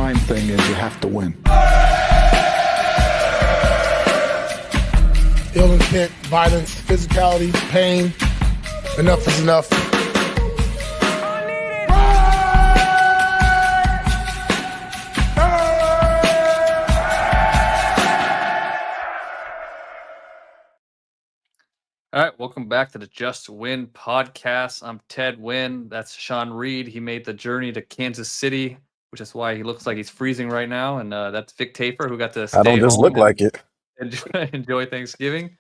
mind thing is you have to win. Ill intent, violence, physicality, pain. Enough is enough. All right, welcome back to the Just Win podcast. I'm Ted Wynn. That's Sean Reed. He made the journey to Kansas City, which is why he looks like he's freezing right now. And that's Vic Tafer, who got to stay I don't just home look like it. enjoy Thanksgiving.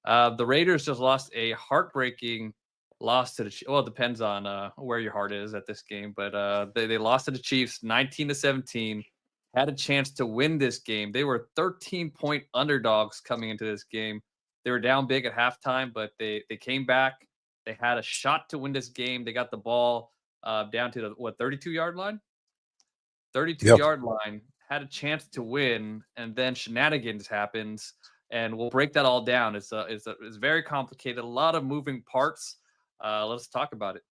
The Raiders just lost a heartbreaking loss to the Chiefs. Well, it depends on where your heart is at this game, but they lost to the Chiefs 19-17. Had a chance to win this game. They were 13-point underdogs coming into this game. They were down big at halftime, but they came back. They had a shot to win this game. They got the ball down to the 32-yard line? 32-yard line. Had a chance to win, and then shenanigans happens, and we'll break that all down. It's very complicated, a lot of moving parts. Let's talk about it.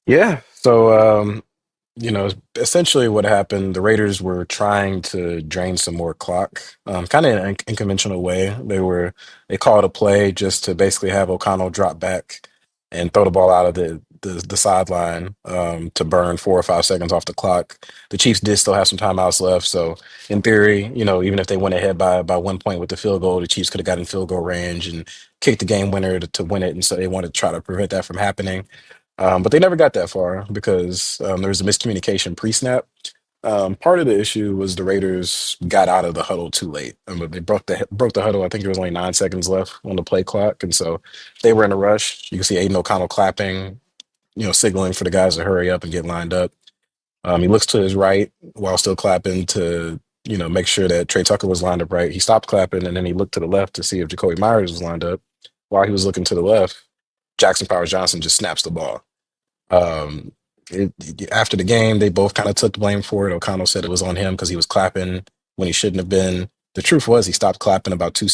Yeah. So, essentially what happened, the Raiders were trying to drain some more clock, kind of in an unconventional way. They called a play just to basically have O'Connell drop back and throw the ball out of the sideline to burn 4 or 5 seconds off the clock. The Chiefs did still have some timeouts left, so in theory, even if they went ahead by 1 point with the field goal, the Chiefs could have gotten field goal range and kicked the game winner to win it, and so they wanted to try to prevent that from happening. But they never got that far because there was a miscommunication pre-snap. Part of the issue was the Raiders got out of the huddle too late. But they broke the huddle. I think there was only 9 seconds left on the play clock, and so they were in a rush. You can see Aidan O'Connell clapping, signaling for the guys to hurry up and get lined up. He looks to his right while still clapping to make sure that Trey Tucker was lined up right. He stopped clapping, and then he looked to the left to see if Jacoby Myers was lined up. While he was looking to the left, Jackson Powers Johnson just snaps the ball. Um, After the game, they both kind of took the blame for it. O'Connell said it was on him because he was clapping when he shouldn't have been. The truth was he stopped clapping about 2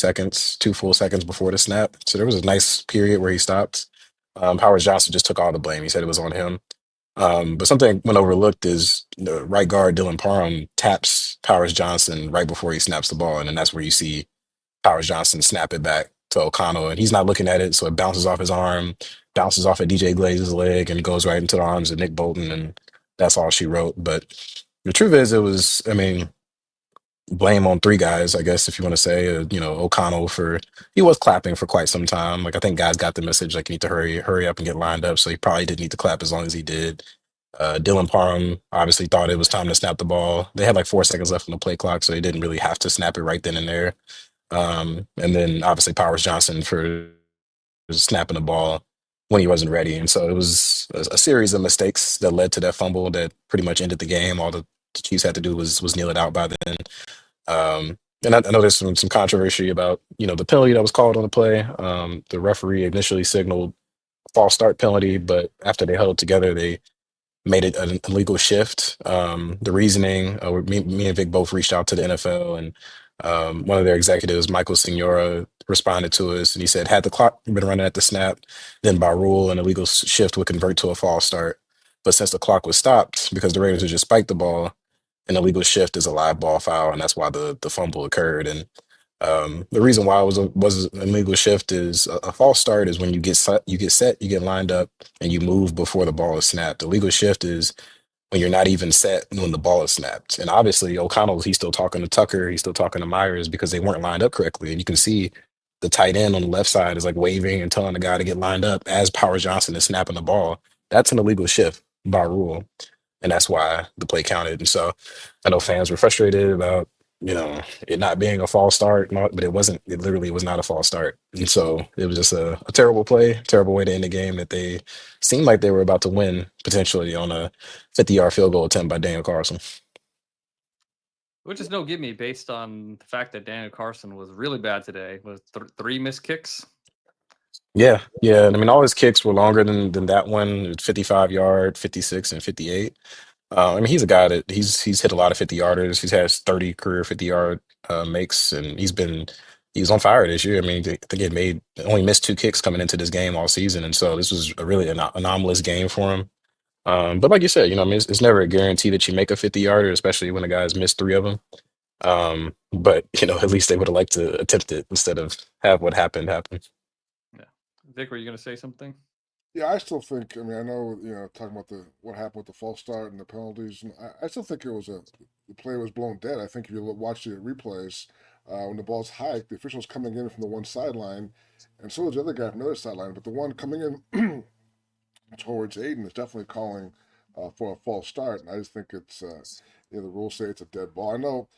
full seconds before the snap. So there was a nice period where he stopped. Powers Johnson just took all the blame. He said it was on him. But something went overlooked is the right guard Dylan Parham taps Powers Johnson right before he snaps the ball, and then that's where you see Powers Johnson snap it back to O'Connell, and he's not looking at it, so it bounces off his arm, bounces off of DJ Glaze's leg, and goes right into the arms of Nick Bolton, and that's all she wrote. But the truth is, blame on 3 guys, I guess, if you want to say. O'Connell he was clapping for quite some time. Like, I think guys got the message, like, you need to hurry up and get lined up, so he probably didn't need to clap as long as he did. Dylan Parham obviously thought it was time to snap the ball. They had like 4 seconds left on the play clock, so they didn't really have to snap it right then and there. And then obviously Powers Johnson for snapping the ball when he wasn't ready. And so it was a series of mistakes that led to that fumble that pretty much ended the game. All the Chiefs had to do was kneel it out by then. And I know there's some controversy about, the penalty that was called on the play. The referee initially signaled false start penalty, but after they huddled together, they made it an illegal shift. The reasoning, me and Vic both reached out to the NFL, and one of their executives, Michael Signora, responded to us, and he said, had the clock been running at the snap, then by rule, an illegal shift would convert to a false start. But since the clock was stopped, because the Raiders had just spiked the ball, an illegal shift is a live ball foul, and that's why the fumble occurred. And the reason why it was an illegal shift is a false start is when you get set, you get lined up, and you move before the ball is snapped. The legal shift is when you're not even set when the ball is snapped. And obviously he's still talking to Tucker, he's still talking to Myers because they weren't lined up correctly. And you can see the tight end on the left side is like waving and telling the guy to get lined up as Powers Johnson is snapping the ball. That's an illegal shift by rule. And that's why the play counted. And so I know fans were frustrated about, it not being a false start, but it wasn't. It literally was not a false start. And so it was just a terrible play, terrible way to end the game that they seemed like they were about to win potentially on a 50-yard field goal attempt by Daniel Carlson. Which is no gimme based on the fact that Daniel Carlson was really bad today. Was 3 missed kicks? Yeah. I mean, all his kicks were longer than that one, 55-yard, 56, and 58. He's a guy that he's hit a lot of 50-yarders. He has 30 career 50-yard makes, and he was on fire this year. I mean, I think he only missed 2 kicks coming into this game all season, and so this was a really anomalous game for him. But like you said, I mean, it's never a guarantee that you make a 50-yarder, especially when a guy's missed 3 of them. But at least they would have liked to attempt it instead of have what happened happen. Yeah. Vic, were you going to say something? Yeah, I still think. I mean, I know talking about what happened with the false start and the penalties, and I still think the play was blown dead. I think if you watch the replays, when the ball's hiked, the official's coming in from the one sideline, and so is the other guy from the other sideline. But the one coming in towards Aidan is definitely calling for a false start, and I just think it's the rules say it's a dead ball. I know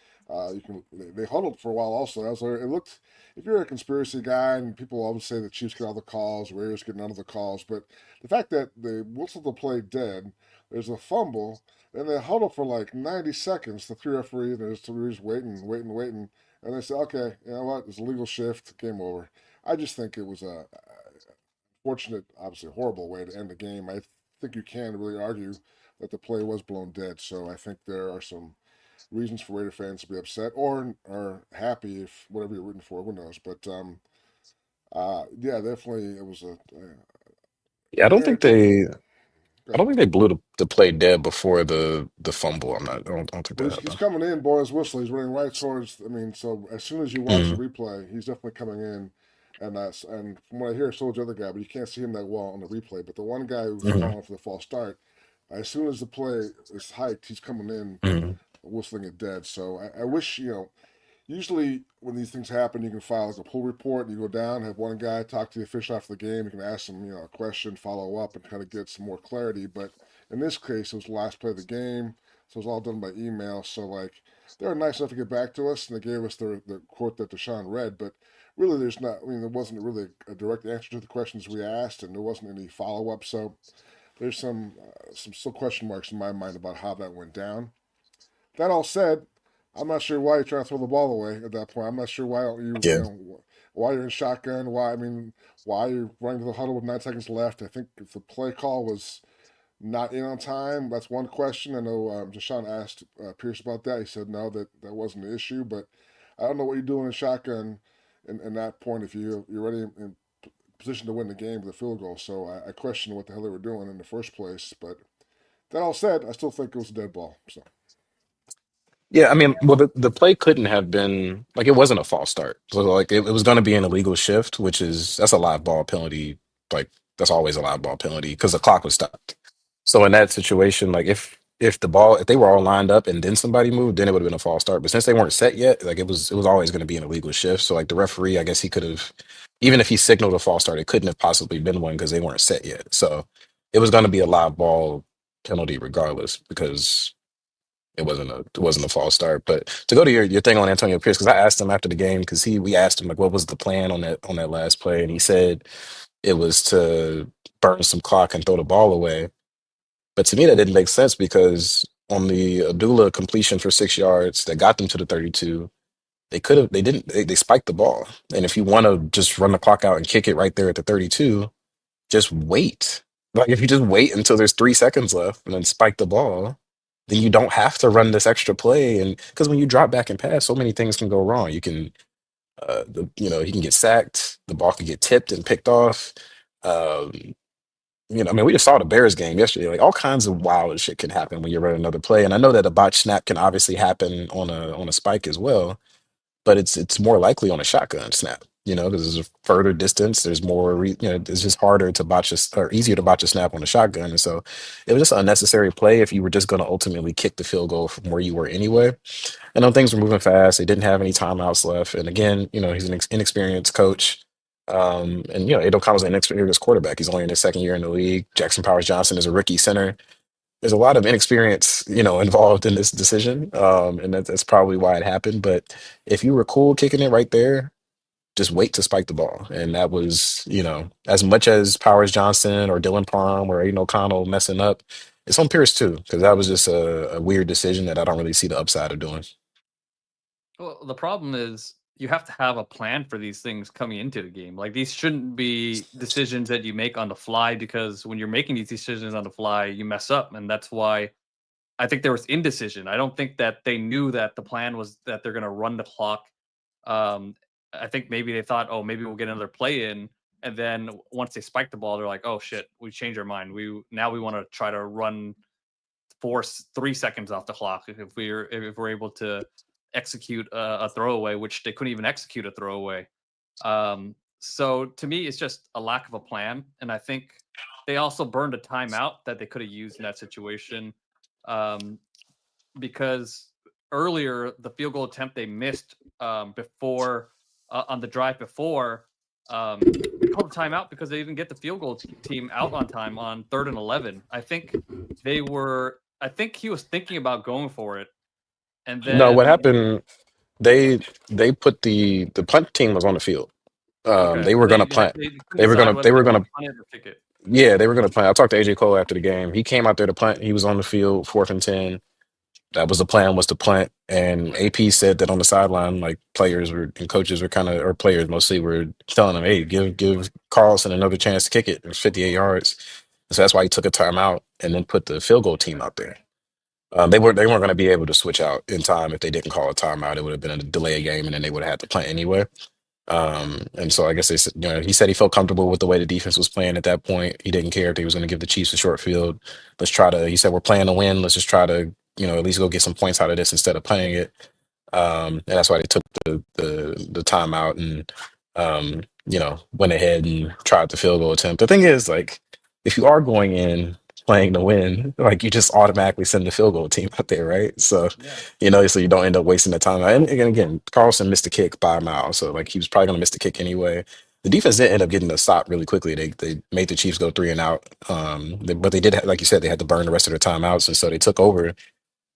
you can they huddled for a while also. It looked, if you're a conspiracy guy and people always say the Chiefs get all the calls, Raiders get none of the calls, but the fact that they whistled the play dead, there's a fumble, then they huddle for like 90 seconds. The three referees, and there's three waiting, and they say, okay, you know what, it's a legal shift, game over. I just think it was a fortunate, obviously horrible way to end the game. I think you can really argue that the play was blown dead. So I think there are some reasons for Raider fans to be upset or are happy if whatever you're rooting for, who knows. But yeah, definitely it was a. Yeah, I don't think Go they. I ahead. don't think they blew the play dead before the fumble. I don't think Well, that he's happened. coming in, boys whistle. He's running right towards. I mean, so as soon as you watch the Mm, replay, he's definitely coming in, and from what I hear, so is the other guy, but you can't see him that well on the replay. But the one guy who's mm, calling for the false start, as soon as the play is hiked, he's coming in, mm, whistling it dead. So I wish usually when these things happen, you can file like a pull report. You go down, have one guy talk to the official after the game. You can ask him, a question, follow up, and kind of get some more clarity. But in this case, it was the last play of the game, so it was all done by email. So like they were nice enough to get back to us, and they gave us the quote that Tashan read. But really, there's not. I mean, there wasn't really a direct answer to the questions we asked, and there wasn't any follow up. So there's some still question marks in my mind about how that went down. That all said, I'm not sure why you're trying to throw the ball away at that point. I'm not sure why don't you, yeah, why you're in shotgun. Why you're running to the huddle with 9 seconds left. I think if the play call was not in on time, that's one question. I know Deshaun asked Pierce about that. He said no, that wasn't an issue. But I don't know what you're doing in shotgun in that point if you're ready in position to win the game with a field goal. So I question what the hell they were doing in the first place. But that all said, I still think it was a dead ball. So. yeah. I mean, well, the play couldn't have been like it wasn't a false start. So like it was going to be an illegal shift, that's a live ball penalty. Like that's always a live ball penalty because the clock was stopped. So in that situation, like if they were all lined up and then somebody moved, then it would have been a false start. But since they weren't set yet, like it was always going to be an illegal shift. So like the referee, I guess he could have, even if he signaled a false start, it couldn't have possibly been one because they weren't set yet. So it was going to be a live ball penalty regardless because it wasn't a false start. But to go to your thing on Antonio Pierce, because I asked him after the game because we asked him like what was the plan on that last play, and he said it was to burn some clock and throw the ball away. But to me, that didn't make sense because on the Abdullah completion for 6 yards that got them to the 32, they didn't, they spiked the ball. And if you want to just run the clock out and kick it right there at the 32, just wait. Like if you just wait until there's 3 seconds left and then spike the ball, then you don't have to run this extra play. And because when you drop back and pass, so many things can go wrong. He can get sacked, the ball can get tipped and picked off. Um, I mean, we just saw the Bears game yesterday. Like all kinds of wild shit can happen when you run another play. And I know that a botch snap can obviously happen on a spike as well, but it's more likely on a shotgun snap. Because there's a further distance. There's more. It's just harder to botch or easier to botch a snap on a shotgun. And so it was just an unnecessary play if you were just going to ultimately kick the field goal from where you were anyway. I know things were moving fast. They didn't have any timeouts left. And again, he's an inexperienced coach. And Aidan O'Connell's an inexperienced quarterback. He's only in his second year in the league. Jackson Powers Johnson is a rookie center. There's a lot of inexperience, involved in this decision. And that's probably why it happened. But if you were cool kicking it right there, just wait to spike the ball. And that was, as much as Powers Johnson or Dylan Parham or Aidan O'Connell messing up, it's on Pierce too, because that was just a weird decision that I don't really see the upside of doing. Well, the problem is you have to have a plan for these things coming into the game. Like these shouldn't be decisions that you make on the fly because when you're making these decisions on the fly, you mess up. And that's why I think there was indecision. I don't think that they knew that the plan was that they're going to run the clock. Um, I think maybe they thought, oh, maybe we'll get another play in. And then once they spike the ball, they're like, oh shit, we changed our mind. Now we want to try to force 3 seconds off the clock if we're able to execute a throwaway, which they couldn't even execute a throwaway. So to me, it's just a lack of a plan. And I think they also burned a timeout that they could have used in that situation. Because earlier, the field goal attempt they missed before on the drive before, they called a timeout because they didn't get the field goal team out on time on 3rd and 11. I think he was thinking about going for it. And then No, what happened? They put the punt team was on the field. okay, They so were gonna punt. they couldn't They were decide gonna whether they they were want gonna to punt it or kick it. yeah, they were gonna punt. I talked to AJ Cole after the game. He came out there to punt. He was on the field, 4th and 10. That was the plan, was to punt. And AP said that on the sideline, like players were and coaches were kind of, or players mostly, were telling him, "Hey, give Carlson another chance to kick it. It's 58 yards." So that's why he took a timeout and then put the field goal team out there. They weren't going to be able to switch out in time if they didn't call a timeout. It would have been a delay game, and then they would have had to punt anyway. And so I guess he said he felt comfortable with the way the defense was playing at that point. He didn't care if he was going to give the Chiefs a short field. He said, we're playing to win. Let's just try to, at least go get some points out of this instead of playing it. And that's why they took the timeout and, went ahead and tried the field goal attempt. The thing is, like, if you are going in playing to win, like, you just automatically send the field goal team out there, right? So, Yeah. so you don't end up wasting the time. And again, Carlson missed the kick by a mile, so like he was probably gonna miss the kick anyway. The defense did end up getting a stop really quickly. They made the Chiefs go 3 and out. But they did, like you said, they had to burn the rest of their timeouts, and so they took over,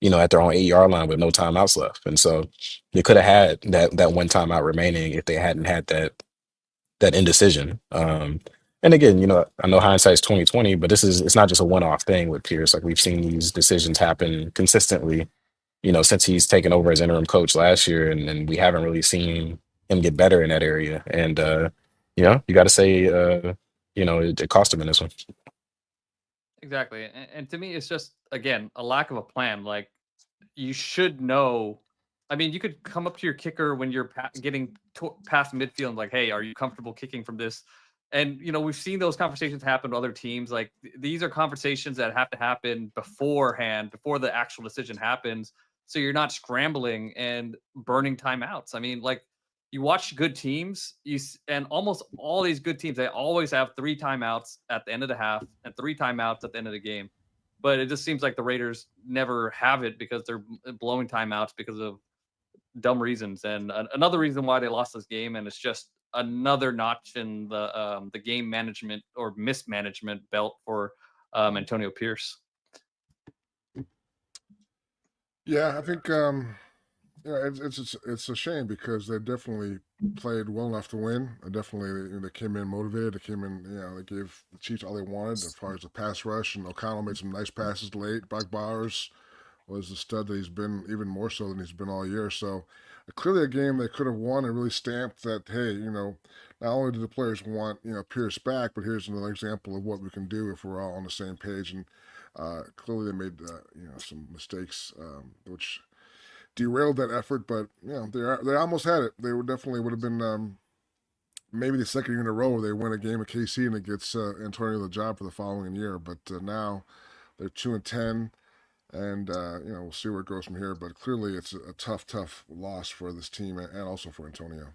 at their own 8-yard line with no timeouts left. And so they could have had that one timeout remaining if they hadn't had that indecision. And again, I know hindsight's 2020, but it's not just a one-off thing with Pierce. Like, we've seen these decisions happen consistently, since he's taken over as interim coach last year, and we haven't really seen him get better in that area. And you got to say, it cost him in this one. Exactly. And to me, it's just, again, a lack of a plan. Like, you should know. I mean, you could come up to your kicker when you're getting past midfield and like, hey, are you comfortable kicking from this? And, we've seen those conversations happen to other teams. Like, these are conversations that have to happen beforehand, before the actual decision happens. So you're not scrambling and burning timeouts. I mean, like, you watch good teams, and almost all these good teams, they always have 3 timeouts at the end of the half and 3 timeouts at the end of the game. But it just seems like the Raiders never have it because they're blowing timeouts because of dumb reasons. And another reason why they lost this game, and it's just another notch in the game management or mismanagement belt for Antonio Pierce. Yeah, I think it's a shame because they definitely played well enough to win. Definitely, they came in motivated. They came in, they gave the Chiefs all they wanted as far as the pass rush. And O'Connell made some nice passes late. Brock Bowers was the stud that he's been, even more so than he's been all year. So clearly a game they could have won and really stamped that, hey, not only do the players want, Pierce back, but here's another example of what we can do if we're all on the same page. And clearly they made, some mistakes, which derailed that effort, but they almost had it. They would have been maybe the second year in a row where they win a game at KC and it gets Antonio the job for the following year. But now they're 2-10, and we'll see where it goes from here. But clearly, it's a tough loss for this team and also for Antonio.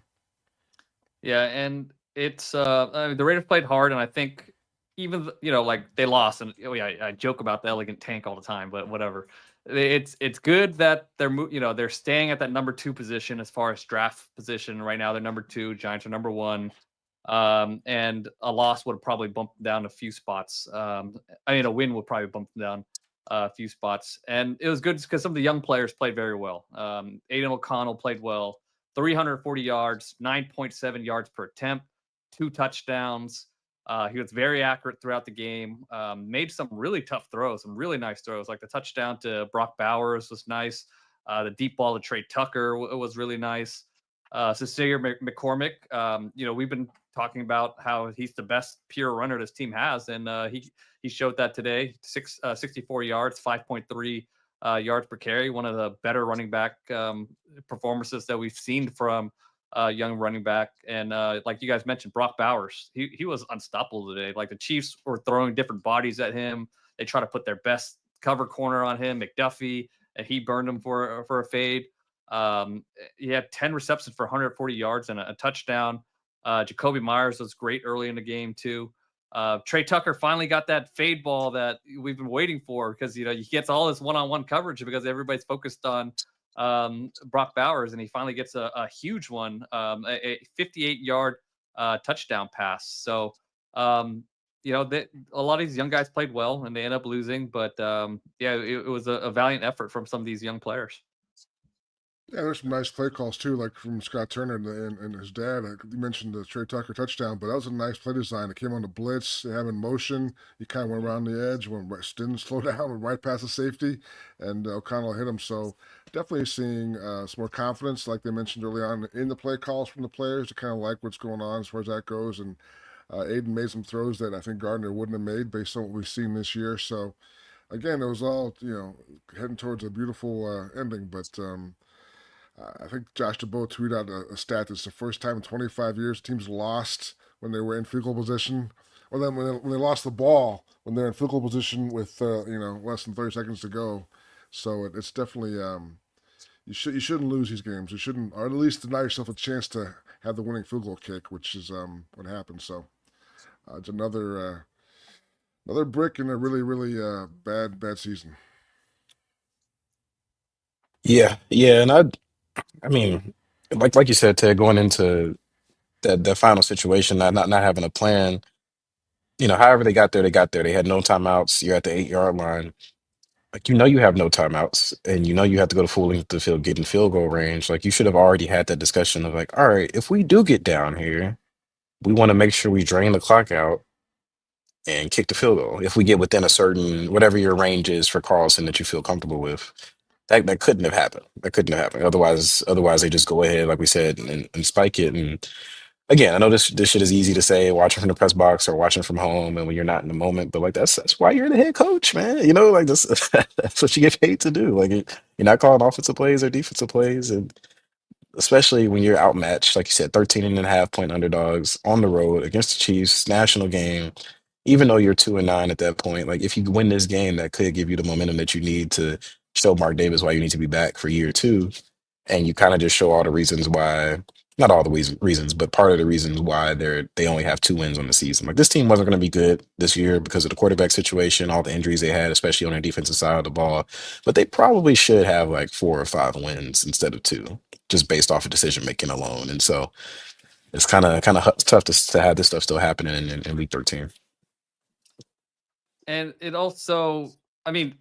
Yeah, and it's the Raiders played hard, and I think even like they lost, and I joke about the elegant tank all the time, but whatever. It's good that they're staying at that number 2 position as far as draft position right now. They're number 2. Giants are number 1. And a loss would have probably bumped them down a few spots. A win would probably bump them down a few spots. And it was good because some of the young players played very well. Aidan O'Connell played well. 340 yards, 9.7 yards per attempt, 2 touchdowns. He was very accurate throughout the game. Made some really tough throws, some really nice throws, like the touchdown to Brock Bowers was nice. The deep ball to Trey Tucker was really nice. Sincere McCormick, we've been talking about how he's the best pure runner this team has, and he showed that today. 64 yards, 5.3 yards per carry, one of the better running back performances that we've seen from young running back. And like you guys mentioned, Brock Bowers, he was unstoppable today. Like the Chiefs were throwing different bodies at him. They try to put their best cover corner on him, McDuffie, and he burned him for a fade. He had 10 receptions for 140 yards and a touchdown. Jacoby Myers was great early in the game too. Trey Tucker finally got that fade ball that we've been waiting for, because he gets all this one-on-one coverage because everybody's focused on Brock Bowers, and he finally gets a huge one, a 58-yard touchdown pass. So a lot of these young guys played well, and they end up losing, but it was a valiant effort from some of these young players. Yeah, there's some nice play calls too, like from Scott Turner and his dad. You mentioned the Trey Tucker touchdown, but that was a nice play design. It came on the blitz, they have in motion. He kind of went around the edge, didn't slow down, went right past the safety, and O'Connell hit him. So definitely seeing some more confidence, like they mentioned early on in the play calls from the players, to kind of like what's going on as far as that goes. And Aidan made some throws that I think Gardner wouldn't have made based on what we've seen this year. So again, it was all heading towards a beautiful ending, but. I think Josh DeBow tweeted out a stat that's the first time in 25 years teams lost when they were in field goal position, or then when they lost the ball when they're in field goal position with less than 30 seconds to go. So it's definitely you shouldn't lose these games. You shouldn't, or at least deny yourself a chance to have the winning field goal kick, which is what happened. So it's another brick in a really really bad season. Yeah, and I mean, like you said, Ted, going into that final situation, not having a plan. However they got there, they got there. They had no timeouts. You're at the 8-yard line. Like you have no timeouts, and you have to go to full length of the field, get in field goal range. Like you should have already had that discussion of like, all right, if we do get down here, we want to make sure we drain the clock out and kick the field goal. If we get within a certain whatever your range is for Carlson that you feel comfortable with, that couldn't have happened. That couldn't have happened. Otherwise they just go ahead, like we said, and spike it. And again, I know this shit is easy to say watching from the press box or watching from home, and when you're not in the moment. But like that's why you're the head coach, man. Like this, that's what you get paid to do. Like you're not calling offensive plays or defensive plays, and especially when you're outmatched, like you said, 13.5 point underdogs on the road against the Chiefs, national game. Even though you're 2-9 at that point, like if you win this game, that could give you the momentum that you need to show Mark Davis why you need to be back for year two. And you kind of just show all the reasons why, not all the reasons, but part of the reasons why they only have 2 wins on the season. Like this team wasn't going to be good this year because of the quarterback situation, all the injuries they had, especially on their defensive side of the ball. But they probably should have like 4 or 5 wins instead of 2, just based off of decision making alone. And so it's kind of tough to have this stuff still happening in week 13. And it also, I mean,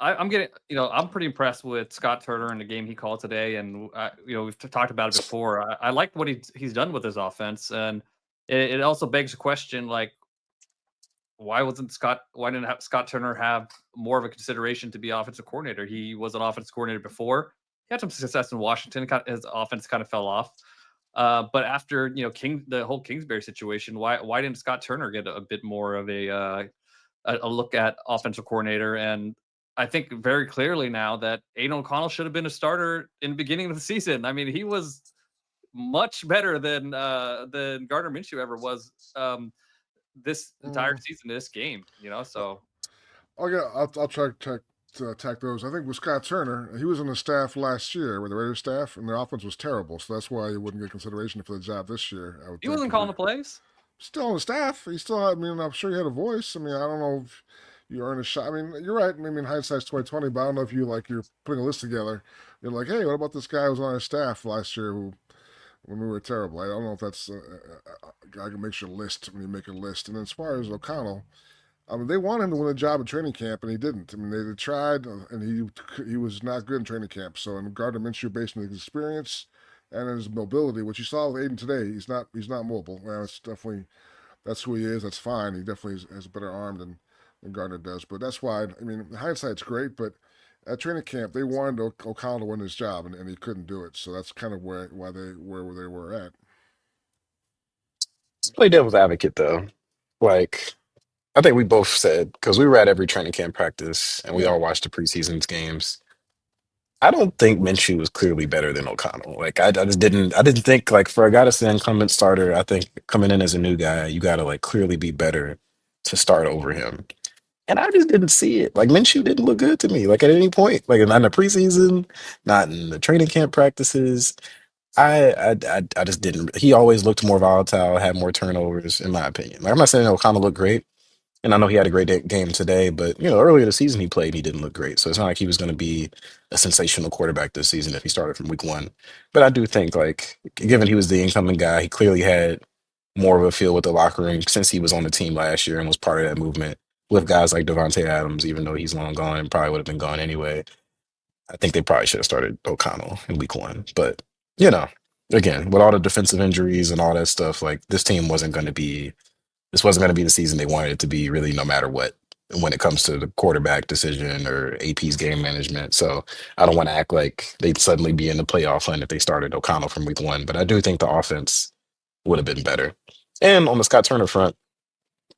I'm getting, I'm pretty impressed with Scott Turner and the game he called today. And, we've talked about it before. I like what he's done with his offense. And it also begs the question, like, why didn't Scott Turner have more of a consideration to be offensive coordinator? He was an offensive coordinator before. He had some success in Washington. His offense kind of fell off. But after, the whole Kingsbury situation, why didn't Scott Turner get a bit more of a look at offensive coordinator? And I think very clearly now that Aidan O'Connell should have been a starter in the beginning of the season. I mean, he was much better than Gardner Minshew ever was this entire season, this game. So I'll try to attack those. I think with Scott Turner, he was on the staff last year with the Raiders staff, and their offense was terrible. So that's why he wouldn't get consideration for the job this year. He wasn't calling the plays. Still on the staff. He still had, I'm sure he had a voice. I don't know if you earn a shot. You're right. Maybe in hindsight's 2020, but I don't know if you're putting a list together. You're like, hey, what about this guy who was on our staff last year when we were terrible? I don't know if that's a guy who makes your list when you make a list. And as far as O'Connell, they wanted him to win a job at training camp, and he didn't. They tried, and he was not good in training camp. So, and Gardner Minshew, based on his experience and his mobility, which you saw with Aidan today, he's not mobile. Well, that's who he is. That's fine. He definitely has a better arm than Gardner does. But that's why, hindsight's great, but at training camp, they wanted O'Connell to win his job, and he couldn't do it. So that's kind of why they where they were at. Let's play devil's advocate though. Like I think we both said, because we were at every training camp practice and we Yeah. all watched the preseason games. I don't think Minshew was clearly better than O'Connell. Like I just didn't think like for a guy that's an incumbent starter, I think coming in as a new guy, you gotta like clearly be better to start over him. And I just didn't see it. Like Minshew didn't look good to me. Like at any point, like not in the preseason, not in the training camp practices. I just didn't. He always looked more volatile, had more turnovers, in my opinion. Like I'm not saying O'Connell looked great, and I know he had a great game today, but earlier this season he played, and he didn't look great. So it's not like he was going to be a sensational quarterback this season if he started from week one. But I do think, like, given he was the incoming guy, he clearly had more of a feel with the locker room since he was on the team last year and was part of that movement with guys like Devontae Adams, even though he's long gone and probably would have been gone anyway. I think they probably should have started O'Connell in week one. But, you know, again, with all the defensive injuries and all that stuff, like this wasn't going to be the season they wanted it to be, really, no matter what, when it comes to the quarterback decision or AP's game management. So I don't want to act like they'd suddenly be in the playoff hunt if they started O'Connell from week one. But I do think the offense would have been better. And on the Scott Turner front,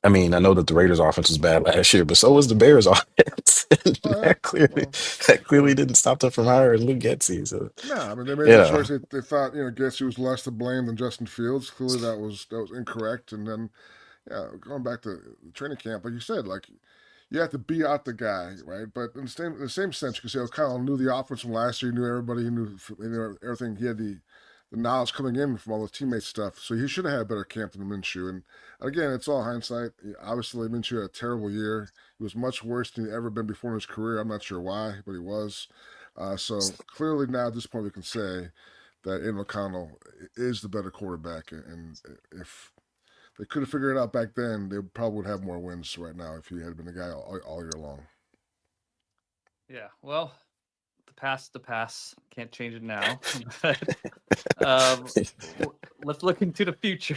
I mean, I know that the Raiders' offense was bad last year, but so was the Bears' offense. And Oh yeah, that well, clearly sure. didn't stop them from hiring Luke Getsy. So No, I mean they made the yeah, choice. They thought Getsy was less to blame than Justin Fields. Clearly that was incorrect. And then going back to training camp, like you said, like you have to beat out the guy, right? But in the same sense, you can say O'Connell knew the offense from last year. He knew everybody. He knew everything. He had the knowledge coming in from all the teammate stuff. So he should have had a better camp than Minshew. And again, it's all hindsight. Obviously, Minshew had a terrible year. He was much worse than he'd ever been before in his career. I'm not sure why, but he was. So clearly now at this point we can say that Aidan O'Connell is the better quarterback. And if they could have figured it out back then, they probably would have more wins right now if he had been the guy all year long. Yeah, well, the past. Can't change it now. But um, let's look into the future.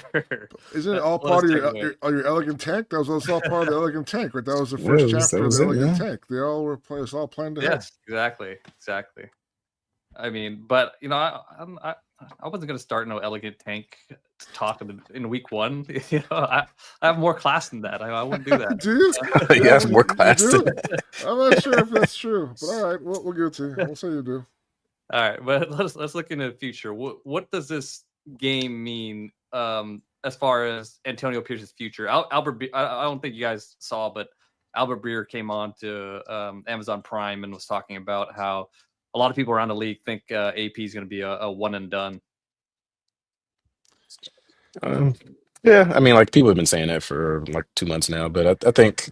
Isn't it Let, all let us part of take away. your elegant tank? That's all part of the elegant tank, right? That was the yeah, first that chapter of was the it. elegant Yeah. tank. They all were playing. It's all planned ahead. Yes, exactly. I mean, but I wasn't gonna start no elegant tank talk in week one. I have more class than that. I wouldn't do that. Do you? You Yeah, have well, more you class than do. that. I'm not sure if that's true, but all right, we'll give it to you. We'll say you do. All right, but let's look into the future. What does this game mean as far as Antonio Pierce's future? I don't think you guys saw, but Albert Breer came on to Amazon Prime and was talking about how a lot of people around the league think AP is going to be a one and done. Um, yeah, I mean, like people have been saying that for like 2 months now, but I think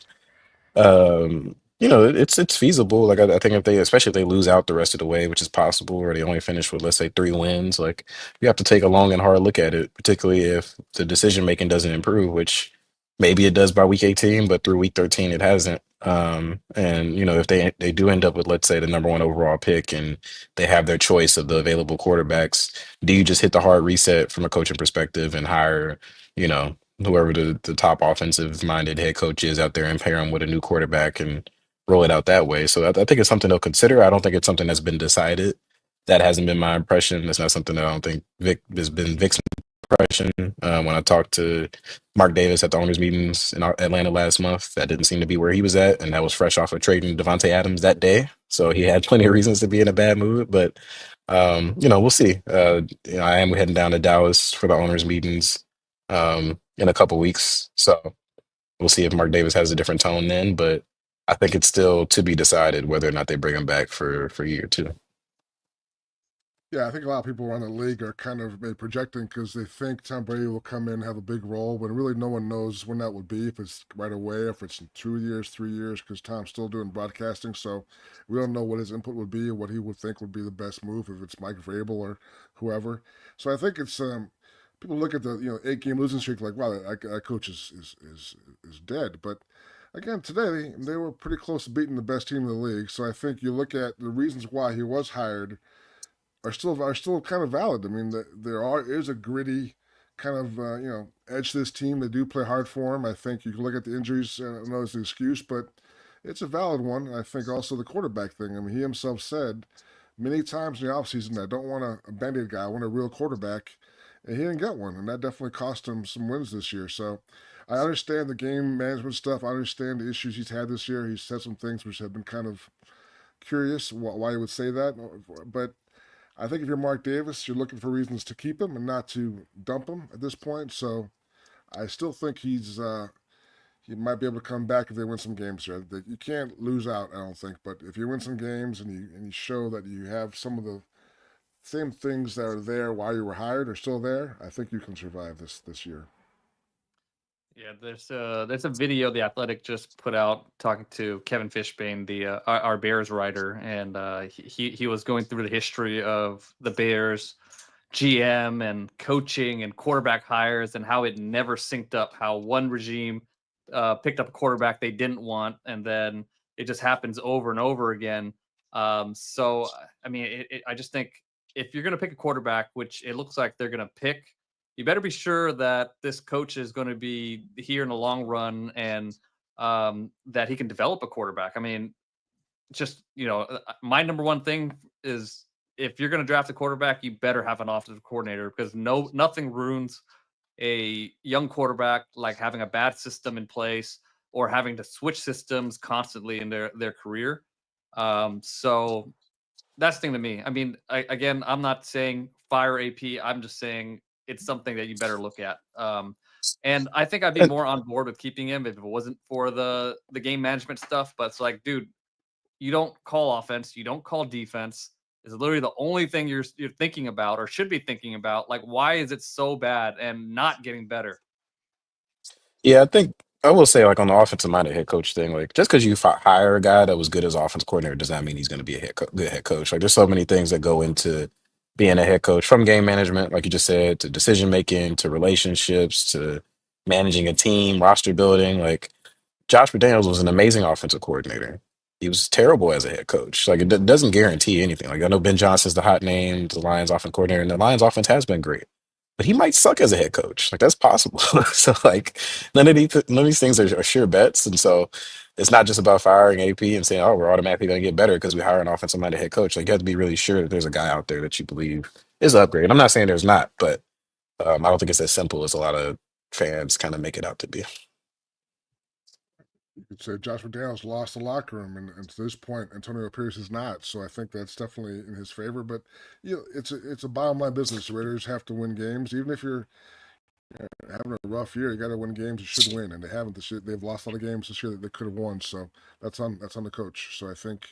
it's feasible. Like I think especially if they lose out the rest of the way, which is possible, or they only finish with, let's say, 3 wins, like you have to take a long and hard look at it, particularly if the decision making doesn't improve, which maybe it does by week 18, but through week 13 it hasn't. And if they do end up with, let's say, the number one overall pick and they have their choice of the available quarterbacks, do you just hit the hard reset from a coaching perspective and hire, you know, whoever the top offensive minded head coach is out there and pair him with a new quarterback and roll it out that way? So I think it's something they'll consider. I don't think it's something that's been decided. That hasn't been my impression. That's not something that I don't think Vic has been Vic's impression. When I talked to Mark Davis at the owners' meetings in Atlanta last month, that didn't seem to be where he was at, and that was fresh off of trading Devontae Adams that day. So he had plenty of reasons to be in a bad mood. But we'll see. I am heading down to Dallas for the owners' meetings in a couple weeks, so we'll see if Mark Davis has a different tone then. But I think it's still to be decided whether or not they bring him back for year two. Yeah, I think a lot of people around the league are kind of maybe projecting because they think Tom Brady will come in and have a big role, but really no one knows when that would be, if it's right away, if it's in 2 years, 3 years, because Tom's still doing broadcasting. So we don't know what his input would be or what he would think would be the best move, if it's Mike Vrabel or whoever. So I think it's people look at the 8 game losing streak like, wow, that coach is dead. But again, today they were pretty close to beating the best team in the league. So I think you look at the reasons why he was hired are still kind of valid. I mean, is a gritty kind of edge to this team. They do play hard for him. I think you can look at the injuries. I know it's an excuse, but it's a valid one. I think also the quarterback thing. I mean, he himself said many times in the offseason, I don't want a band-aid guy. I want a real quarterback, and he didn't get one, and that definitely cost him some wins this year. So I understand the game management stuff. I understand the issues he's had this year. He's said some things which have been kind of curious why you would say that, but I think if you're Mark Davis, you're looking for reasons to keep him and not to dump him at this point. So I still think he might be able to come back if they win some games here. You can't lose out, I don't think. But if you win some games and you show that you have some of the same things that are there while you were hired are still there, I think you can survive this year. Yeah, there's a video The Athletic just put out talking to Kevin Fishbane, the our Bears writer, and he was going through the history of the Bears GM and coaching and quarterback hires and how it never synced up. How one regime picked up a quarterback they didn't want, and then it just happens over and over again. So I mean, I just think if you're going to pick a quarterback, which it looks like they're going to pick, you better be sure that this coach is going to be here in the long run and that he can develop a quarterback. I mean, just my number one thing is if you're going to draft a quarterback, you better have an offensive coordinator because nothing ruins a young quarterback like having a bad system in place or having to switch systems constantly in their career. So that's the thing to me. I mean, again, I'm not saying fire AP. I'm just saying it's something that you better look at. And I think I'd be more on board with keeping him if it wasn't for the game management stuff. But it's like, dude, you don't call offense, you don't call defense. It's literally the only thing you're thinking about or should be thinking about. Like, why is it so bad and not getting better? Yeah, I think I will say like on the offensive minded head coach thing, like just because you hire a guy that was good as offense coordinator does not mean he's going to be a good head coach. Like there's so many things that go into being a head coach, from game management, like you just said, to decision making, to relationships, to managing a team, roster building. Like Josh McDaniels was an amazing offensive coordinator. He was terrible as a head coach. Like it doesn't guarantee anything. Like I know Ben Johnson's the hot name, the Lions offense coordinator, and the Lions offense has been great, but he might suck as a head coach. Like that's possible. So like none of these things are sure bets, and so it's not just about firing AP and saying, "Oh, we're automatically going to get better because we hire an offensive minded head coach." Like you have to be really sure that there's a guy out there that you believe is an upgrade. I'm not saying there's not, but I don't think it's as simple as a lot of fans kind of make it out to be. You could say Josh McDaniels lost the locker room, and to this point, Antonio Pierce is not. So I think that's definitely in his favor. But it's a bottom line business. The Raiders have to win games, even if you're having a rough year. You got to win games. You should win, and they haven't this year. They've lost a lot of games this year that they could have won. So that's on the coach. So I think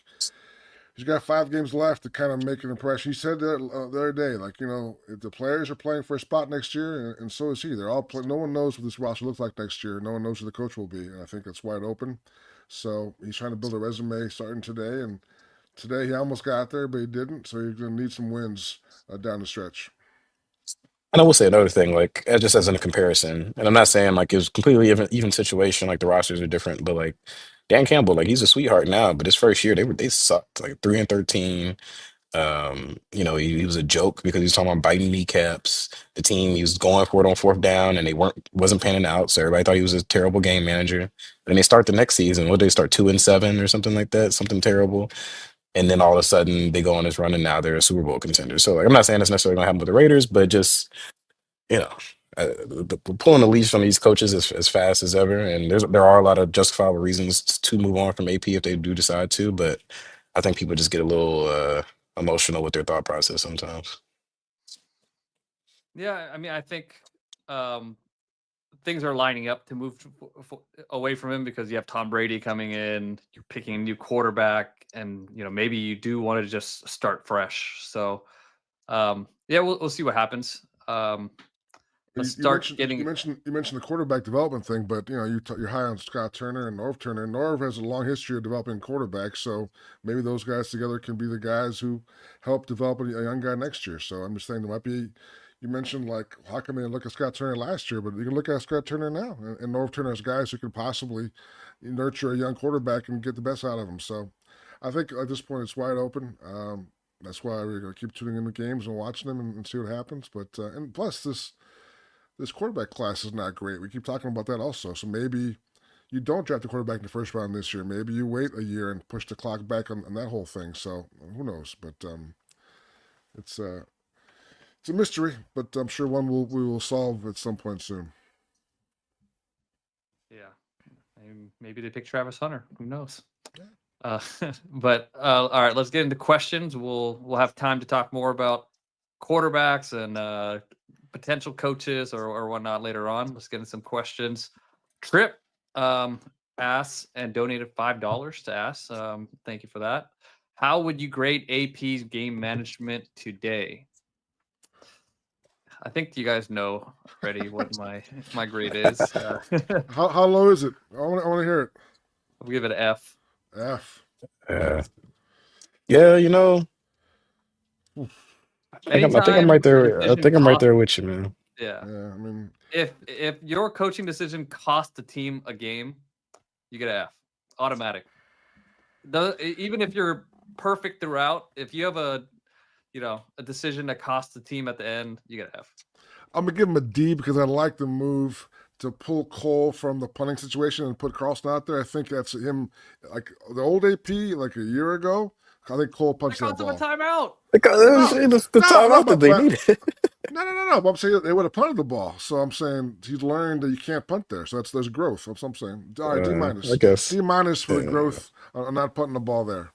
he's got 5 games left to kind of make an impression. He said that the other day, like if the players are playing for a spot next year, and so is he. They're all no one knows what this roster looks like next year. No one knows who the coach will be, and I think that's wide open. So he's trying to build a resume starting today, and today he almost got there, but he didn't. So he's going to need some wins down the stretch. And I will say another thing, like just as in a comparison, and I'm not saying like it was completely even situation, like the rosters are different, but like Dan Campbell, like he's a sweetheart now, but his first year they sucked, like 3-13. He was a joke because he was talking about biting kneecaps. The team he was going for it on fourth down, and they wasn't panning out, so everybody thought he was a terrible game manager. And they start the next season. What did they start 2-7 or something like that? Something terrible. And then all of a sudden they go on this run, and now they're a Super Bowl contender. So like I'm not saying that's necessarily gonna happen with the Raiders, but just you know, pulling the leash on these coaches as fast as ever, and there are a lot of justifiable reasons to move on from AP if they do decide to, but I think people just get a little emotional with their thought process sometimes. Yeah, I mean, I think um, things are lining up to move away from him because you have Tom Brady coming in, you're picking a new quarterback, and maybe you do want to just start fresh. So yeah, we'll see what happens. Let's You start mentioned getting. you mentioned the quarterback development thing, but you're high on Scott Turner and Norv Turner. Norv has a long history of developing quarterbacks, so maybe those guys together can be the guys who help develop a young guy next year. So I'm just saying there might be. You mentioned like how come they didn't look at Scott Turner last year, but you can look at Scott Turner now, and Norv Turner as guys who can possibly nurture a young quarterback and get the best out of him. So I think at this point it's wide open. That's why we're going to keep tuning in the games and watching them and see what happens. But and plus this quarterback class is not great. We keep talking about that also. So maybe you don't draft a quarterback in the first round this year. Maybe you wait a year and push the clock back on that whole thing. So who knows? But it's it's a mystery. But I'm sure we will solve at some point soon. Yeah, maybe they pick Travis Hunter. Who knows? Yeah. But all right, let's get into questions. We'll have time to talk more about quarterbacks and potential coaches or whatnot later on. Let's get into some questions. Trip asks and donated $5 to ask. Thank you for that. How would you grade AP's game management today? I think you guys know already what my grade is. How low is it? I want to hear it. I'll give it an F. F. Yeah, you know, I think I'm Anytime right a there. I decision think I'm right costs, there with you, man. yeah. Yeah, I mean, If your coaching decision cost the team a game, you get an F, automatic. Even if you're perfect throughout, if you have a decision that costs the team at the end, you get an F. I'm gonna give him a D because I like the move to pull Cole from the punting situation and put Carlson out there. I think that's him, like the old AP, like a year ago. I think Cole They punched that cost them a ball. timeout. Because it was the No, timeout that they needed. no. But I'm saying they would have punted the ball. So I'm saying he's learned that you can't punt there. So there's growth. That's what I'm saying. All right, D minus. I guess. D minus for the growth on not punting the ball there.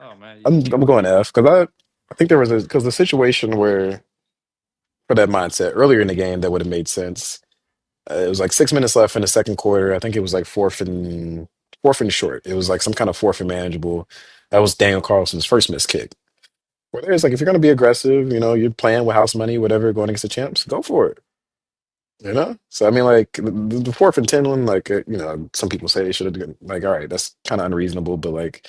Oh man, I'm going F because I think there was because the situation where for that mindset earlier in the game that would have made sense. It was like 6 minutes left in the second quarter. I think it was like fourth and short. It was like some kind of fourth and manageable. That was Daniel Carlson's first missed kick. Where there's like if you're gonna be aggressive, you're playing with house money, whatever, going against the champs, go for it. So I mean, like the fourth and 10 one, like some people say they should have done. Like, all right, that's kind of unreasonable, but like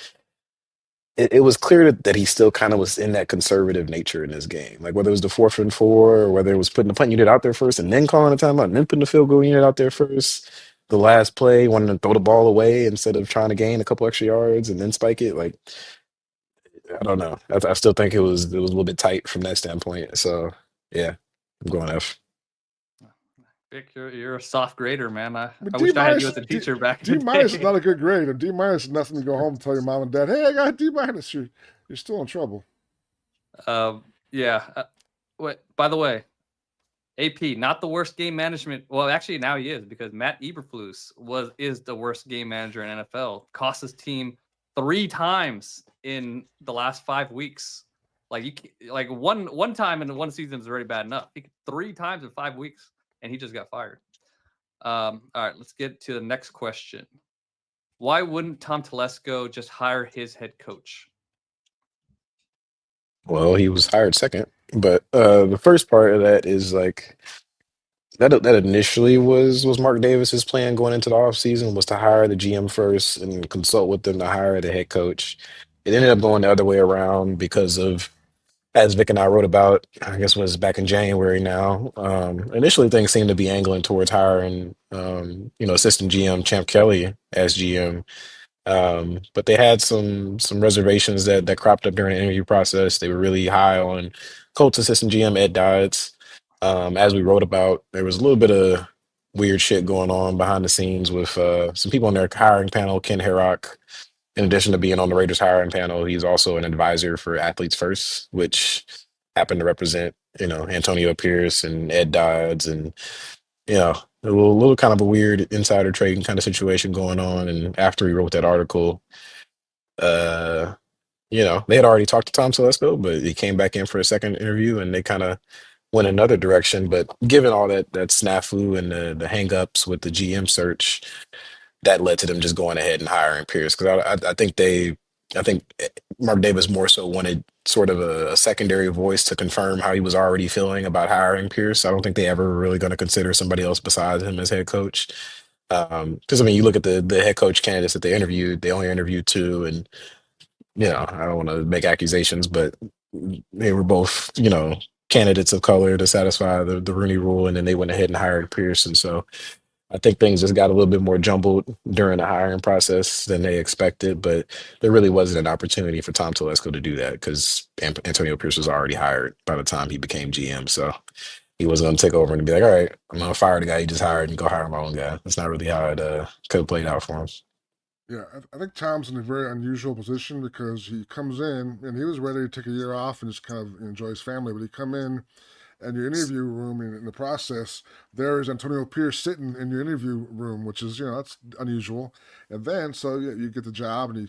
it was clear that he still kind of was in that conservative nature in this game. Like whether it was the 4th and 4, or whether it was putting the punt unit out there first and then calling a timeout and then putting the field goal unit out there first. The last play, wanting to throw the ball away instead of trying to gain a couple extra yards and then spike it. Like I don't know. I still think it was a little bit tight from that standpoint. So yeah, I'm going F. Vic, you're a soft grader, man. I mean, wish I had you as a teacher back in D the minus is day. not a good grade. A D minus is nothing to go home and tell your mom and dad, hey, I got a D minus. You're still in trouble. Yeah. By the way, AP, not the worst game management. Well, actually, now he is because Matt Eberflus is the worst game manager in NFL. Cost his team 3 times in the last 5 weeks. Like one time in one season is already bad enough. 3 times in 5 weeks, and he just got fired. All right, let's get to the next question. Why wouldn't Tom Telesco just hire his head coach? Well, he was hired second, but the first part of that is like that initially was Mark Davis's plan going into the offseason was to hire the GM first and consult with them to hire the head coach. It ended up going the other way around because of, as Vic and I wrote about, I guess it was back in January now. Initially things seemed to be angling towards hiring assistant GM Champ Kelly as GM. But they had some reservations that cropped up during the interview process. They were really high on Colts assistant GM Ed Dodds. As we wrote about, there was a little bit of weird shit going on behind the scenes with some people on their hiring panel. Ken Herrock, in addition to being on the Raiders hiring panel, he's also an advisor for Athletes First, which happened to represent, Antonio Pierce and Ed Dodds and a little kind of a weird insider trading kind of situation going on. And after he wrote that article, uh, they had already talked to Tom Telesco, but he came back in for a second interview and they kind of went another direction. But given all that snafu and the hangups with the GM search, that led to them just going ahead and hiring Pierce. Because I think Mark Davis more so wanted sort of a secondary voice to confirm how he was already feeling about hiring Pierce. I don't think they ever were really going to consider somebody else besides him as head coach. Because I mean, you look at the head coach candidates that they interviewed; they only interviewed 2, and I don't want to make accusations, but they were both candidates of color to satisfy the Rooney Rule, and then they went ahead and hired Pierce, and so. I think things just got a little bit more jumbled during the hiring process than they expected, but there really wasn't an opportunity for Tom Telesco to do that because Antonio Pierce was already hired by the time he became GM. So he was going to take over and be like, all right, I'm going to fire the guy you just hired and go hire my own guy. That's not really how it could have played out for him. Yeah, I think Tom's in a very unusual position because he comes in and he was ready to take a year off and just kind of enjoy his family, but he come in and your interview room in the process, there is Antonio Pierce sitting in your interview room, which is that's unusual. And then so you get the job, and you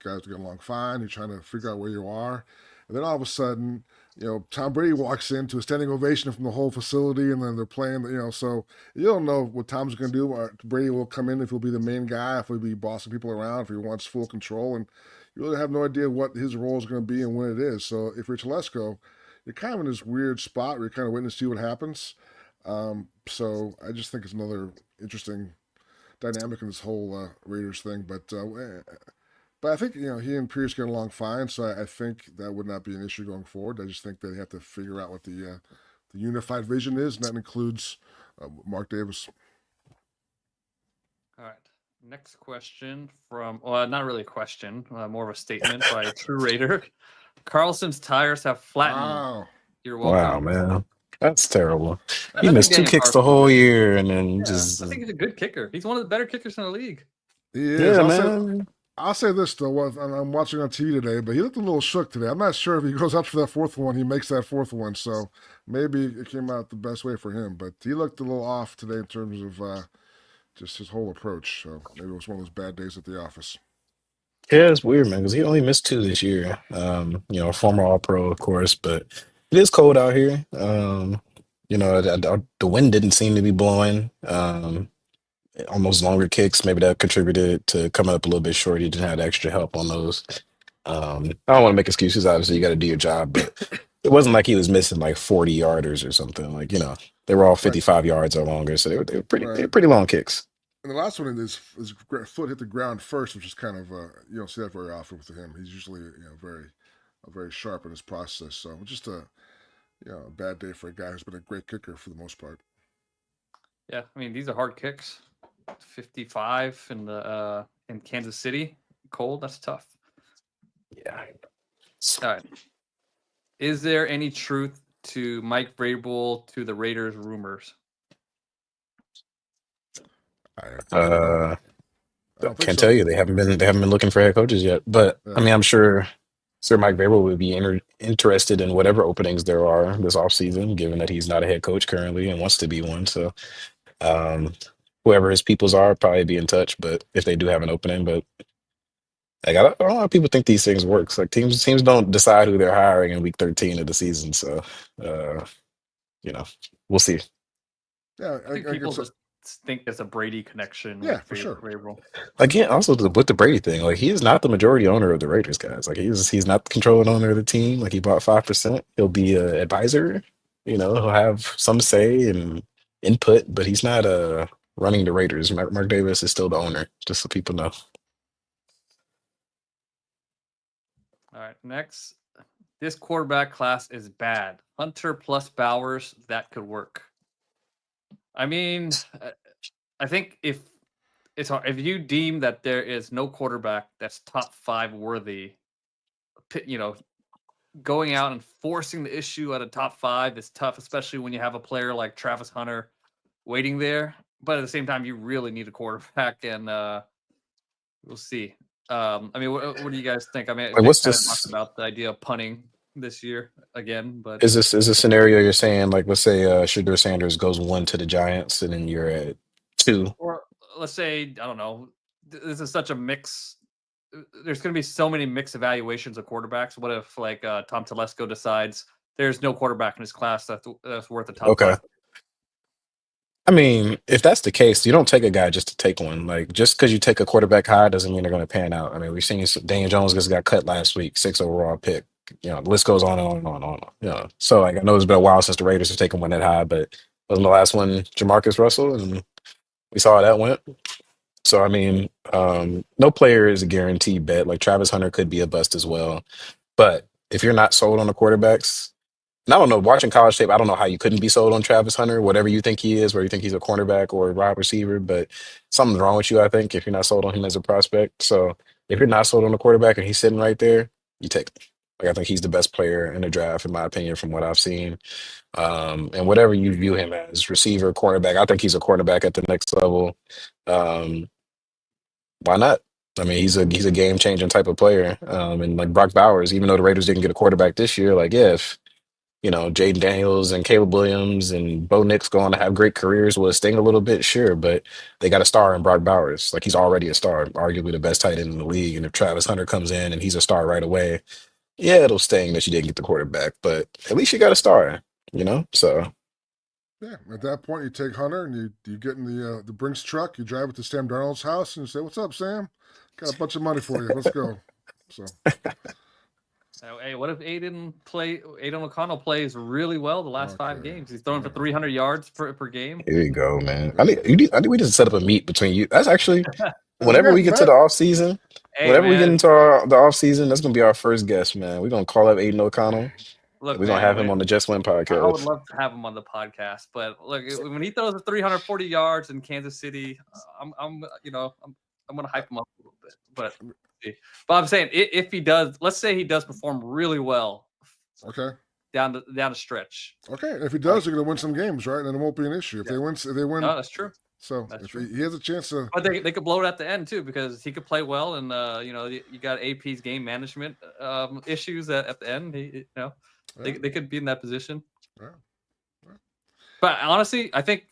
guys get along fine. You're trying to figure out where you are, and then all of a sudden, Tom Brady walks into a standing ovation from the whole facility, and then they're playing. So you don't know what Tom's going to do. Or Brady will come in if he'll be the main guy, if he'll be bossing people around, if he wants full control, and you really have no idea what his role is going to be and when it is. So if you're Telesco, you're kind of in this weird spot where you're kind of waiting to see what happens. So I just think it's another interesting dynamic in this whole Raiders thing. But I think he and Pierce get along fine, so I think that would not be an issue going forward. I just think they have to figure out what the unified vision is, and that includes Mark Davis. All right. Next question from, well, not really a question, more of a statement by a true Raider. Carlson's tires have flattened. Wow. You're Wow, welcome. man. That's terrible. I He think missed 2 Daniel kicks the Carlson whole is- year and then Yeah, just I think he's a good kicker. He's one of the better kickers in the league. He is. yeah, I'll man. say this though. I'm watching on TV today, but he looked a little shook today. I'm not sure if he goes up for that fourth one, he makes that fourth one. So maybe it came out the best way for him. But he looked a little off today in terms of just his whole approach. So maybe it was one of those bad days at the office. Yeah, it's weird, man, because he only missed 2 this year. Former All Pro, of course, but it is cold out here. The wind didn't seem to be blowing. On those longer kicks, maybe that contributed to coming up a little bit short. He didn't have the extra help on those. I don't want to make excuses. Obviously, you got to do your job, but it wasn't like he was missing like 40 yarders or something. Like they were all Right. 55 yards or longer, so they were pretty Right. they were pretty long kicks. And the last one, his foot hit the ground first, which is kind of you don't see that very often with him. He's usually very sharp in his process. So just a bad day for a guy who's been a great kicker for the most part. Yeah, I mean, these are hard kicks. 55 in Kansas City, cold. That's tough. Yeah. All right. Is there any truth to Mike Vrabel to the Raiders rumors? I don't think Can't so. tell you. They haven't been looking for head coaches yet. But Yeah. I mean, I'm sure Sir Mike Vrabel would be interested in whatever openings there are this offseason, given that he's not a head coach currently and wants to be one. So whoever his peoples are probably be in touch. But if they do have an opening, but like I don't know how people think these things works. Like teams don't decide who they're hiring in week 13 of the season. So we'll see. Yeah, I think people just think it's a Brady connection. Yeah, with for sure. Vrabel. Again, also with the Brady thing, like he is not the majority owner of the Raiders, guys. Like he's not the controlling owner of the team. Like he bought 5%. He'll be an advisor. He'll have some say and input, but he's not running the Raiders. Mark Davis is still the owner, just so people know. All right, next. This quarterback class is bad. Hunter plus Bowers, that could work. I mean, I think if you deem that there is no quarterback that's top 5 worthy, going out and forcing the issue at a top 5 is tough, especially when you have a player like Travis Hunter waiting there. But at the same time, you really need a quarterback, and we'll see. I mean, what do you guys think? I mean, Like, they what's kind of this? talked about the idea of punting this year again, but Is this a scenario you're saying? Like, let's say Shedeur Sanders goes 1 to the Giants, and then you're at 2. or let's say, I don't know, this is such a mix. There's going to be so many mixed evaluations of quarterbacks. What if Tom Telesco decides there's no quarterback in his class that's worth a top Okay. 5? I mean, if that's the case, you don't take a guy just to take one. Like, just because you take a quarterback high doesn't mean they're going to pan out. I mean, we've seen Daniel Jones just got cut last week, 6 overall pick. The list goes on and on and on and on. So like, I know it's been a while since the Raiders have taken one that high, but wasn't the last one Jamarcus Russell, and we saw how that went. So I mean, no player is a guaranteed bet. Like Travis Hunter could be a bust as well, but if you're not sold on the quarterbacks. And I don't know, watching college tape, I don't know how you couldn't be sold on Travis Hunter, whatever you think he is, whether you think he's a cornerback or a wide receiver, but something's wrong with you, I think, if you're not sold on him as a prospect. So if you're not sold on the quarterback and he's sitting right there, you take him. Like I think he's the best player in the draft, in my opinion, from what I've seen. And whatever you view him as, receiver, cornerback, I think he's a cornerback at the next level. Why not? I mean, he's a game changing type of player. And like Brock Bowers, even though the Raiders didn't get a quarterback this year, like yeah, Jaden Daniels and Caleb Williams and Bo Nix going to have great careers will sting a little bit, sure, but they got a star in Brock Bowers. Like he's already a star, arguably the best tight end in the league. And if Travis Hunter comes in and he's a star right away, yeah, it'll sting that you didn't get the quarterback, but at least you got a star. So Yeah, at that point, you take Hunter and you get in the Brinks truck, you drive it to Sam Darnold's house, and you say, "What's up, Sam? Got a bunch of money for you. Let's go." So Hey, what if Aidan O'Connell plays really well the last 5 Okay. games? He's throwing for 300 yards per game. here you go, man. Yeah. I think we just set up a meet between you. That's actually whenever Yeah, we get to Matt. the off season. Hey, Whenever we get man, into the off season, that's gonna be our first guest, man. We're gonna call up Aidan O'Connell. look, We're gonna man, have him on the Just Win I would podcast. love to have him on the podcast, but look, when he throws the 340 yards in Kansas City, I'm gonna hype him up a little bit. But I'm saying if he does, let's say he does perform really well. Okay. Down the stretch. Okay. And if he does, they're going to win some games, right? And then it won't be an issue. If they win. No, that's true. So That's if true. he has a chance to. But they could blow it at the end too, because he could play well, and you got AP's game management issues at the end. They could be in that position. Yeah. But honestly, I think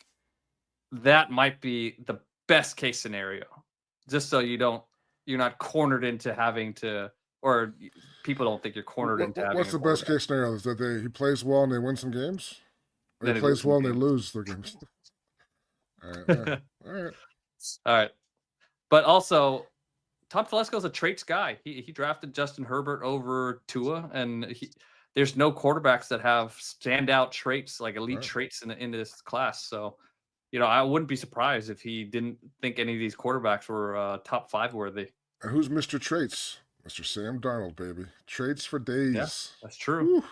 that might be the best case scenario, just so you're not cornered into having to, or people don't think you're cornered into having. What's the best case scenario? Is that he plays well and they win some games, or Then he he plays loses some well and they games. lose their games? All right. All right. But also, Tom Telesco's a traits guy. He drafted Justin Herbert over Tua, and there's no quarterbacks that have standout traits, like elite traits in this class. So, I wouldn't be surprised if he didn't think any of these quarterbacks were top 5 worthy. And who's Mr. Traits? Mr. Sam Darnold, baby. Traits for days. Yeah, that's true. Whew.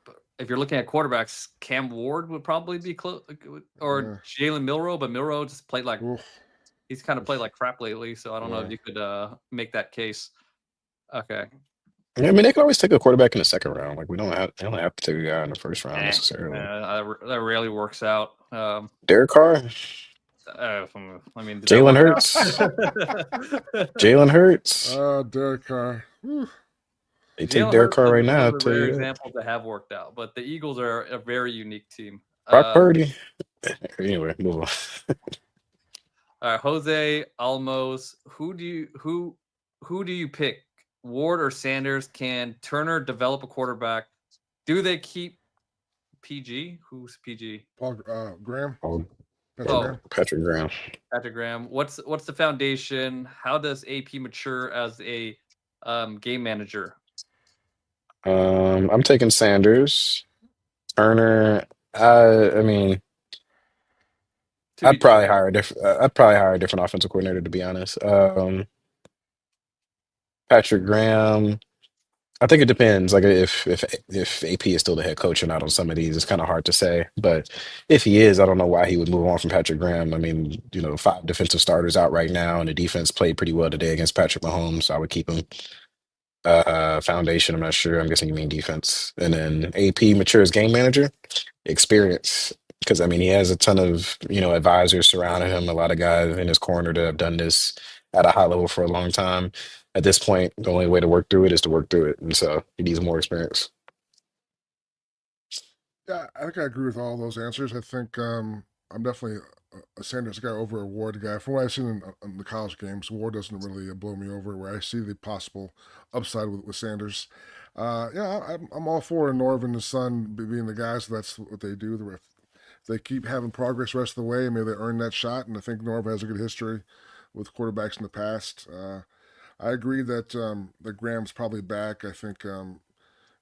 But if you're looking at quarterbacks, Cam Ward would probably be close, or Jalen Milroe, but Milroe just played like he's kind of played like crap lately. So I don't know if you could make that case. Okay. Yeah, I mean, they can always take a quarterback in the second round. Like they don't have to take a guy in the first round necessarily. That rarely works out. Derek Carr. I mean, Jalen Hurts. Jalen Hurts. Derek Carr. Whew. They take Derek Carr right now. Those are rare examples that have worked out, but the Eagles are a very unique team. Brock Purdy. Anyway, move on. All right, Jose Almos. Who do you pick? Ward or Sanders? Can Turner develop a quarterback? Do they keep PG? Who's PG? Paul Graham. Patrick Graham. Patrick Graham. What's the foundation? How does AP mature as a game manager? I'm taking Sanders. Turner. I mean, I'd probably hire a different offensive coordinator, to be honest. Patrick Graham. I think it depends. Like if AP is still the head coach or not on some of these, it's kind of hard to say. But if he is, I don't know why he would move on from Patrick Graham. I mean, 5 defensive starters out right now, and the defense played pretty well today against Patrick Mahomes. So I would keep him. Foundation, I'm not sure. I'm guessing you mean defense. And then AP matures game manager, experience. Because I mean, he has a ton of advisors surrounding him, a lot of guys in his corner that have done this at a high level for a long time. At this point, the only way to work through it is to work through it, and so he needs more experience. Yeah, I think I agree with all those answers. I think I'm definitely a Sanders guy over a Ward guy. From what I've seen in the college games, Ward doesn't really blow me over. Where I see the possible upside with Sanders. I'm all for Norv and his son being the guys. So that's what they do. If they keep having progress the rest of the way, maybe they earn that shot. And I think Norv has a good history with quarterbacks in the past. I agree that Graham's probably back. I think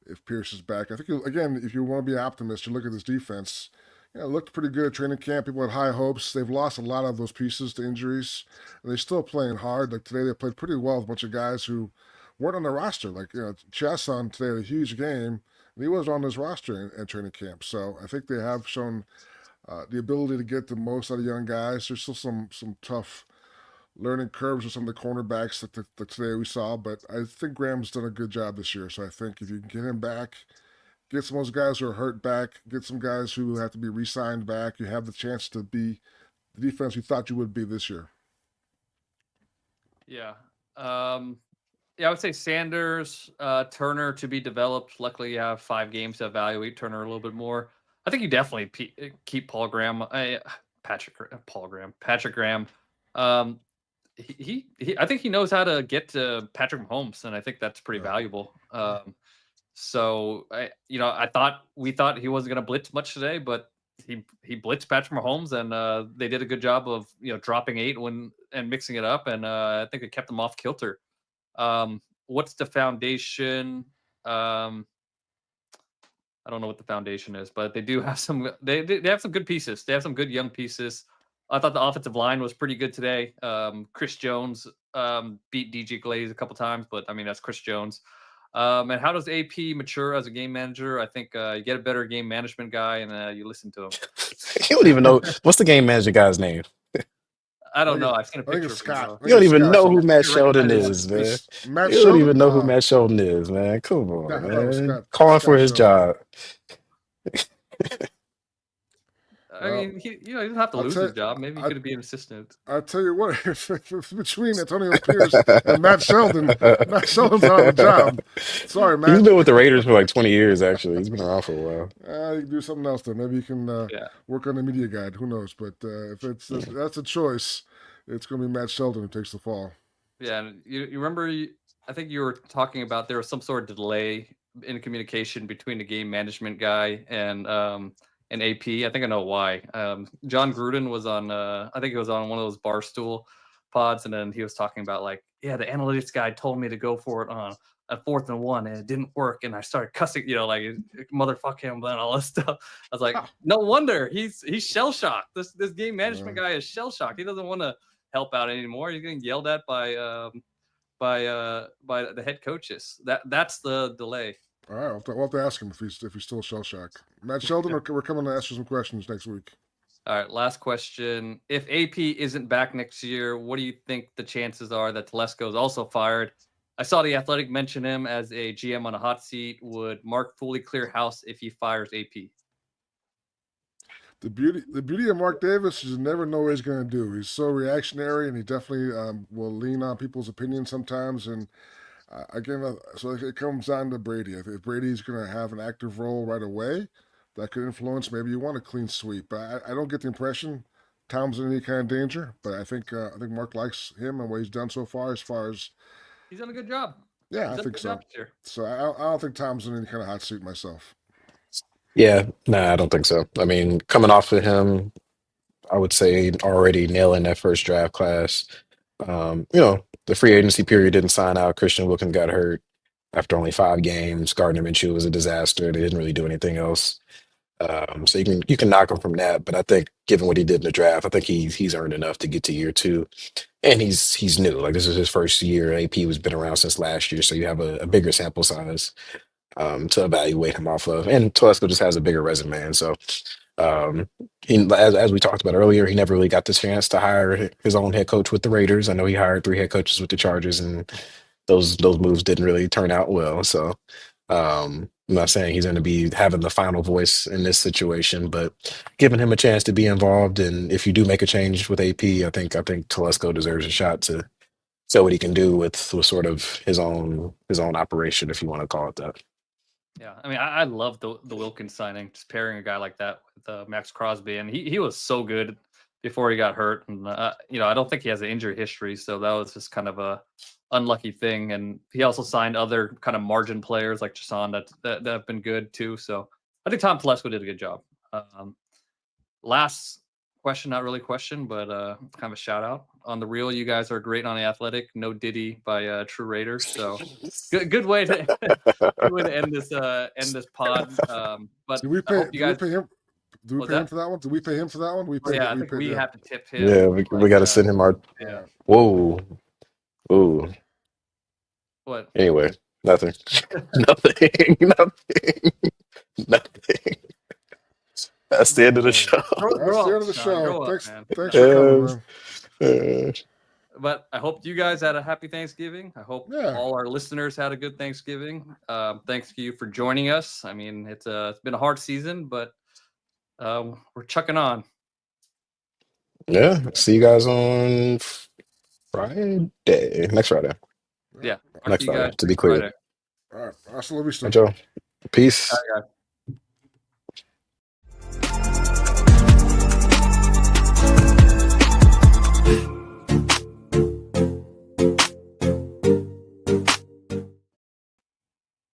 if Pierce is back, I think if you want to be an optimist, you look at this defense. It looked pretty good at training camp. People had high hopes. They've lost a lot of those pieces to injuries, and they're still playing hard. Like today, they played pretty well with a bunch of guys who weren't on the roster. Like Chaisson today had a huge game, and he was on this roster at training camp. So I think they have shown the ability to get the most out of young guys. There's still some tough learning curves with some of the cornerbacks that today we saw, but I think Graham's done a good job this year. So I think if you can get him back, get some of those guys who are hurt back, get some guys who have to be re-signed back, you have the chance to be the defense you thought you would be this year. Yeah. Yeah, I would say Sanders, Turner to be developed. Luckily, you have 5 games to evaluate Turner a little bit more. I think you definitely keep Paul Graham, Patrick Graham. Um, I think he knows how to get to Patrick Mahomes, and I think that's pretty valuable. So we thought he wasn't going to blitz much today, but he blitzed Patrick Mahomes, and they did a good job of dropping 8 and mixing it up, and I think it kept them off kilter. What's the foundation? I don't know what the foundation is, but they do have some. They have some good pieces. They have some good young pieces. I thought the offensive line was pretty good today. Chris Jones beat DJ Glaze a couple times, but I mean that's Chris Jones. And how does AP mature as a game manager? I think you get a better game management guy, and you listen to him. You don't even know what's the game manager guy's name. I don't know. I've seen a I think picture. it's Scott. You don't even know who Matt You're right, Sheldon that is, man. It's Matt You don't Sheldon? even know who Matt Sheldon is, man. Come on, I thought it was man. Scott Calling for his Sheldon. job. I mean, he doesn't have to lose his job. Maybe he could be an assistant. I tell you what, if between Antonio Pierce and Matt Sheldon's out of a job. Sorry, Matt. He's been with the Raiders for like 20 years, actually. He's been around for a while. You can do something else then. Maybe you can work on the media guide. Who knows? But if that's a choice, it's going to be Matt Sheldon who takes the fall. Yeah, and you remember? I think you were talking about there was some sort of delay in communication between the game management guy and AP. I think I know why. John Gruden was on. I think he was on one of those Barstool pods, and then he was talking about like, yeah, the analytics guy told me to go for it on a 4th and 1, and it didn't work, and I started cussing, like motherfuck him and all that stuff. I was like, no wonder he's shell shocked. This game management guy is shell shocked. He doesn't want to help out anymore. He's getting yelled at by the head coaches. That's the delay. All right, we'll have to ask him if he's still shell shocked. Matt Sheldon, we're coming to ask you some questions next week. All right, last question. If AP isn't back next year, what do you think the chances are that Telesco is also fired? I saw The Athletic mention him as a GM on a hot seat. Would Mark fully clear house if he fires AP? The beauty of Mark Davis is you never know what he's going to do. He's so reactionary, and he definitely will lean on people's opinions sometimes. And again, so it comes down to Brady. If Brady's going to have an active role right away, that could influence. Maybe you want a clean sweep. But I don't get the impression Tom's in any kind of danger. But I think Mark likes him and what he's done so far. He's done a good job. Yeah, I think so. So I don't think Tom's in any kind of hot seat myself. Yeah, nah, I don't think so. I mean, coming off of him, I would say already nailing that first draft class. The free agency period didn't sign out. Christian Wilkins got hurt after only 5 games. Gardner Minshew was a disaster. They didn't really do anything else. So you can knock him from that, but I think given what he did in the draft, I think he's earned enough to get to year 2, and he's new. Like this is his first year. AP was been around since last year, so you have a bigger sample size to evaluate him off of, and Telesco just has a bigger resume, and so as we talked about earlier, he never really got the chance to hire his own head coach with the Raiders. I know he hired 3 head coaches with the Chargers, and those moves didn't really turn out well. So I'm not saying he's going to be having the final voice in this situation, but giving him a chance to be involved. And if you do make a change with AP, I think Telesco deserves a shot to show what he can do with sort of his own operation, if you want to call it that. Yeah, I mean, I love the Wilkins signing, just pairing a guy like that with Maxx Crosby, and he was so good before he got hurt, and I don't think he has an injury history, so that was just kind of a unlucky thing. And he also signed other kind of margin players like Tashan that have been good too. So I think Tom Telesco did a good job. Last question, not really question, but kind of a shout out on the real. You guys are great on The Athletic. No Diddy by True Raiders. So good way to end this pod. But do we pay him? Do we pay him that? for that one? Do we pay him for that one? I think we have to tip him. Yeah, we got to send him our. Yeah. Whoa. Ooh. What? Anyway, nothing. Nothing. That's the end of the show. That's the end of the show. Thanks for coming, man. But I hope you guys had a happy Thanksgiving. I hope all our listeners had a good Thanksgiving. Thanks to you for joining us. I mean, it's been a hard season, but we're chucking on. Yeah. See you guys on next Friday. Yeah. Talk Next to you Friday, guys to be next clear. Friday. All right. Hasta la vista. All right, Joe. All Peace. right, guys.